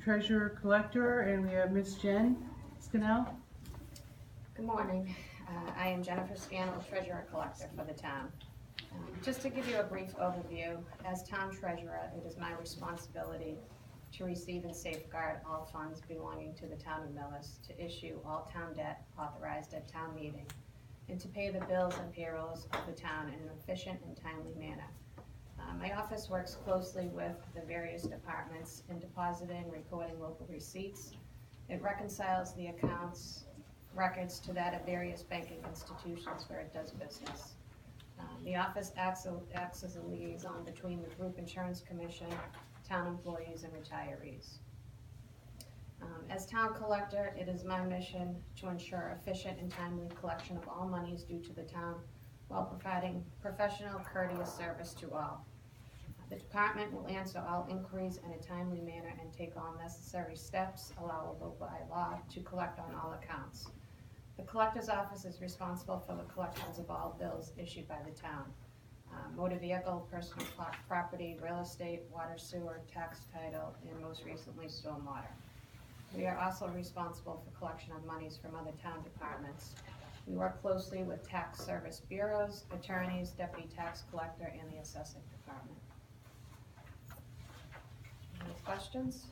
treasurer collector, and we have Miss Jen Scannell. Good morning. I am Jennifer Scannell, treasurer collector for the town. Just to give you a brief overview, as town treasurer, it is my responsibility to receive and safeguard all funds belonging to the town of Millis, to issue all town debt authorized at town meeting, and to pay the bills and payrolls of the town in an efficient and timely manner. My office works closely with the various departments in depositing, recording local receipts. It reconciles the accounts records to that of various banking institutions where it does business. The office acts as a liaison between the group insurance commission, town employees, and retirees. As town collector, it is my mission to ensure efficient and timely collection of all monies due to the town while providing professional, courteous service to all. The department will answer all inquiries in a timely manner and take all necessary steps allowable by law to collect on all accounts. The collector's office is responsible for the collections of all bills issued by the town. Motor vehicle, personal property, real estate, water, sewer, tax title, and most recently stormwater. We are also responsible for collection of monies from other town departments. We work closely with tax service bureaus, attorneys, deputy tax collector, and the assessing department. Any questions?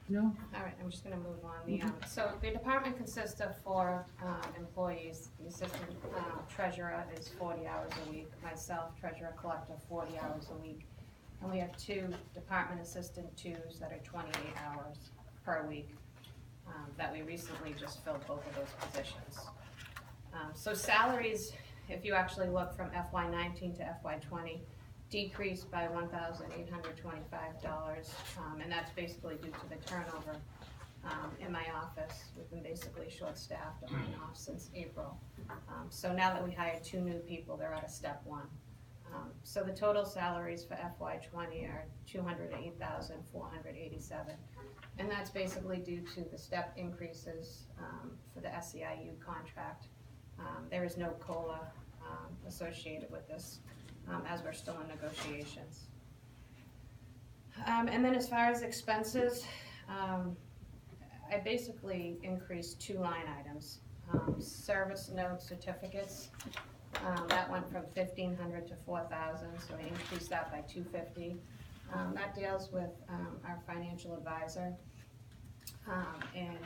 No? All right, I'm just gonna move on. So the department consists of 4 employees. The assistant treasurer is 40 hours a week. Myself, treasurer collector, 40 hours a week. And we have 2 department assistant 2s that are 28 hours per week that we recently just filled both of those positions. So salaries, if you actually look from FY19 to FY20, decreased by $1,825, and that's basically due to the turnover in my office. We've been basically short-staffed on and off since April. So now that we hired 2 new people, they're at a step 1. So the total salaries for FY20 are $208,487, and that's basically due to the step increases for the SEIU contract. There is no COLA associated with this, as we're still in negotiations. And then as far as expenses, I basically increased 2 line items. Service note certificates, that went from $1,500 to $4,000, so I increased that by $250. That deals with our financial advisor, and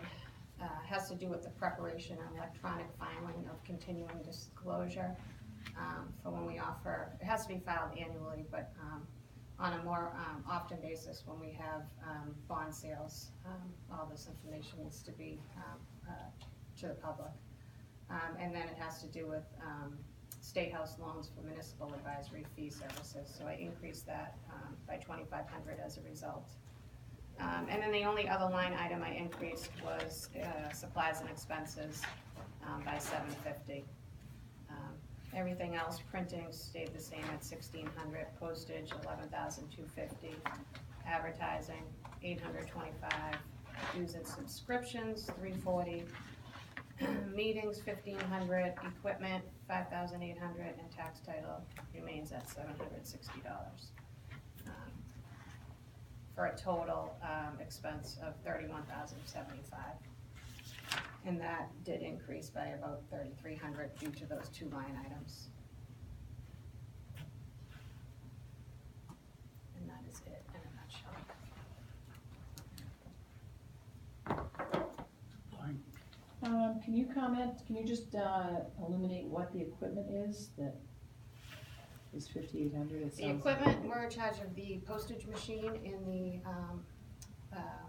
has to do with the preparation and electronic filing of continuing disclosure for when we offer. It has to be filed annually, but on a more often basis when we have bond sales, all this information needs to be to the public. And then it has to do with State House loans for municipal advisory fee services, so I increased that by $2,500 as a result. And then the only other line item I increased was supplies and expenses by $750. Everything else, printing stayed the same at $1,600, postage $11,250, advertising $825, dues and subscriptions $340, meetings $1,500, equipment $5,800, and tax title remains at $760. For a total expense of $31,075. And that did increase by about $3,300 due to those 2 line items. And that is it in a nutshell. Can you just illuminate what the equipment is that is $5,800? The equipment, we're in charge of the postage machine and the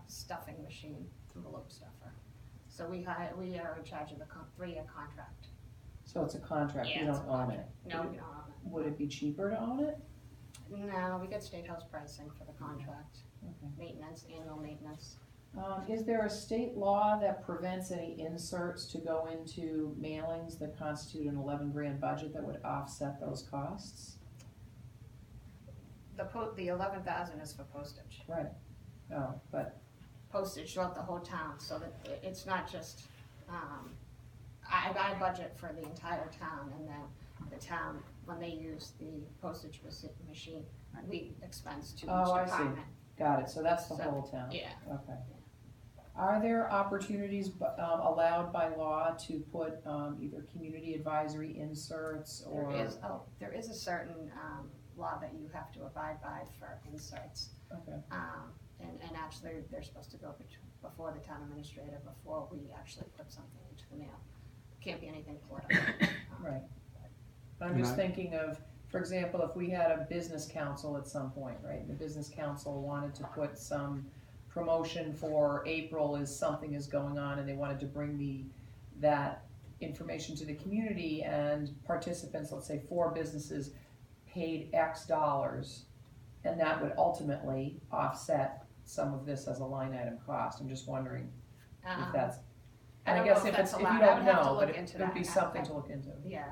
stuffing machine, envelope stuffer. So we are in charge of the 3-year contract. So it's a contract, Yeah, you it's don't a own it? contract. No, we don't own it. Would it be cheaper to own it? No, we get State House pricing for the contract. Okay. Maintenance, annual maintenance. Is there a state law that prevents any inserts to go into mailings that constitute an 11 grand budget that would offset those costs? The 11,000 is for postage. Right. Oh, but Postage throughout the whole town, so that it's not just, I budget for the entire town, and then the town when they use the postage machine, we expense to each Oh, I see. department. Got it, so that's the So, whole town? Yeah. Okay. Are there opportunities allowed by law to put either community advisory inserts or? There is a certain, law that you have to abide by for inserts. Okay, And actually, they're supposed to go before the town administrator, before we actually put something into the mail. Can't be anything political. right. I'm just thinking of, for example, if we had a business council at some point, right? And the business council wanted to put some promotion for April as something is going on and they wanted to bring that information to the community, and participants, let's say 4 businesses, paid X dollars, and that would ultimately offset some of this as a line item cost. I'm just wondering if that's, and I guess if you don't know, but it would be something to look into. Yeah.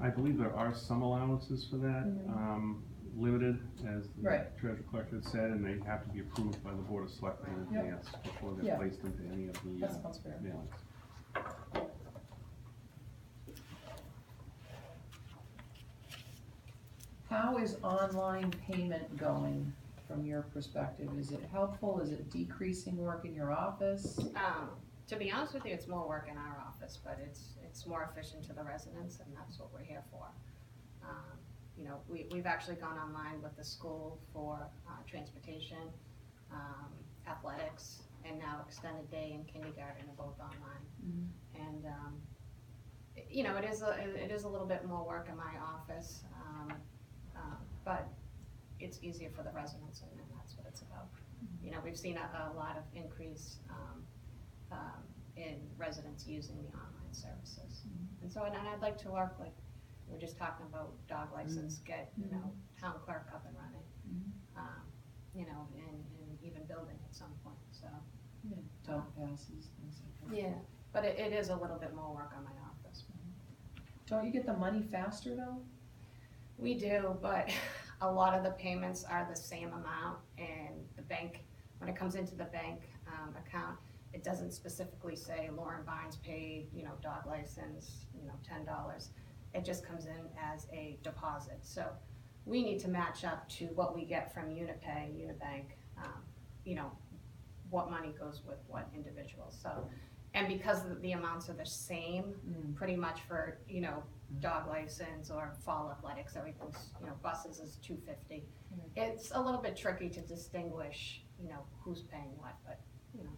I believe there are some allowances for that, limited, as the Right. treasurer collector had said, and they have to be approved by the board of selectmen in Yep. advance before they're Yeah. placed into any of the That sounds fair. mailings. How is online payment going from your perspective? Is it helpful? Is it decreasing work in your office? To be honest with you, it's more work in our office, but it's more efficient to the residents, and that's what we're here for. You know, we've actually gone online with the school for transportation, athletics, and now extended day and kindergarten are both online. And, you know, it is a little bit more work in my office, but it's easier for the residents, and that's what it's about. You know, we've seen a lot of increase in residents using the online services. And so, and I'd like to work, like, we're just talking about dog license, get, you know, town clerk up and running, you know, and even building at some point, so. Yeah, dump passes, things like that. Yeah, but it is a little bit more work on my office. Don't you get the money faster though? We do, but a lot of the payments are the same amount, and the bank, when it comes into the bank account, it doesn't specifically say Lauren Barnes paid, you know, dog license, you know, $10. It just comes in as a deposit. So we need to match up to what we get from Unipay, Unibank, you know, what money goes with what individual. So, and because the amounts are the same, pretty much for, you know, dog license or fall athletics, everything's, you know, buses is $250. It's a little bit tricky to distinguish, you know, who's paying what, but, you know.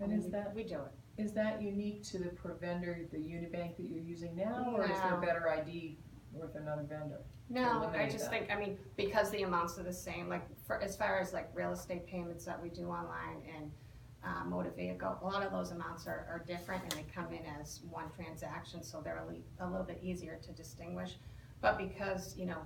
And is that, we do it. is that unique to the vendor, the Unibank that you're using now, or is there No. a better ID with another vendor? No, I eliminate just that. think, I mean, because the amounts are the same, like, for, as far as like real estate payments that we do online and motor vehicle, a lot of those amounts are different, and they come in as one transaction, so they're a little bit easier to distinguish. But because, you know,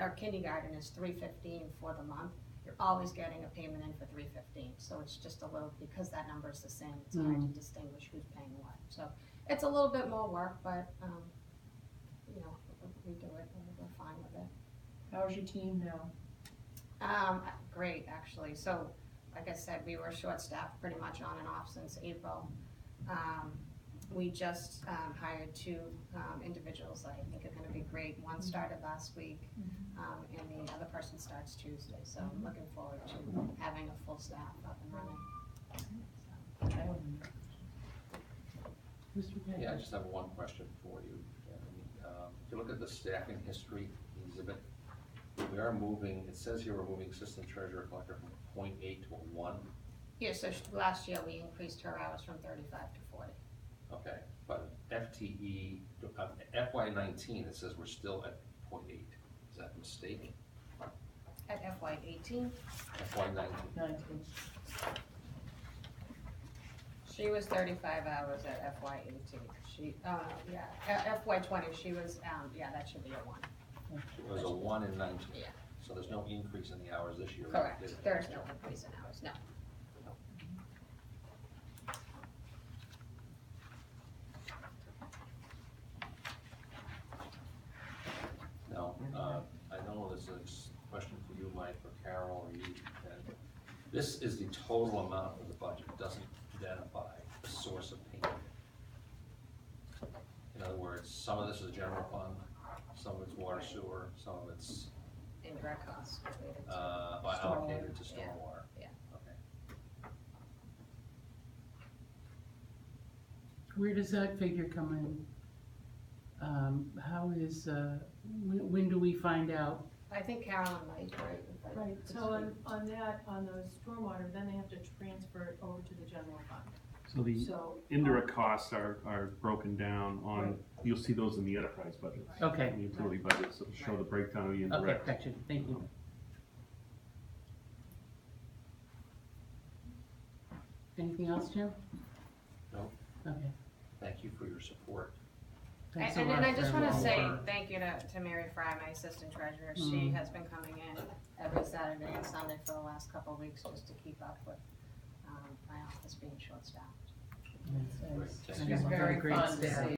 our kindergarten is $315 for the month, you're always getting a payment in for $315, so it's just a little, because that number is the same, it's hard to distinguish who's paying what. So it's a little bit more work, but, you know, we do it, and we're fine with it. How's your team now? Great, actually. So, like I said, we were short-staffed pretty much on and off since April. We just hired 2 individuals that I think are gonna be great. One started last week, and the other person starts Tuesday. So I'm looking forward to having a full staff up and running. Yeah, I just have one question for you. If you look at the staffing history exhibit, we are moving, it says here we're moving assistant treasurer collector from 0.8 to a 1. Yeah, so last year we increased her hours from 35 to 40. Okay, but FTE, FY19, it says we're still at 0.8. Is that a mistake? At FY18, FY19. 19. she was 35 hours at FY18. FY20, she was, that should be a 1. It was a 1 in 19. Yeah. So there's no increase in the hours this year. Correct, Is it? there's no increase in hours, no. Now, I know this is a question for you, Mike, or Carol, or you, and this is the total amount of the budget. It doesn't identify the source of payment. In other words, some of this is general fund, some of it's water water sewer, some of it's, Indirect costs related to. allocated to Yeah, stormwater. yeah. Okay. Where does that figure come in? How is, when do we find out? I think Carolyn might, right? Right, so on that, on the stormwater, then they have to transfer it over to the general fund, So the so. indirect costs are broken down on, Right. you'll see those in the enterprise budget. Okay, The utility budget, so it'll show the breakdown of the okay, indirect. gotcha, thank you. Anything else, Jim? No, Okay. thank you for your support. Thanks a And lot I just for wanna all say the- thank you to Mary Fry, my assistant treasurer. She has been coming in every Saturday and Sunday for the last couple of weeks just to keep up with, my office being short-staffed. Great, thank She's you. very Great fun to staff. see.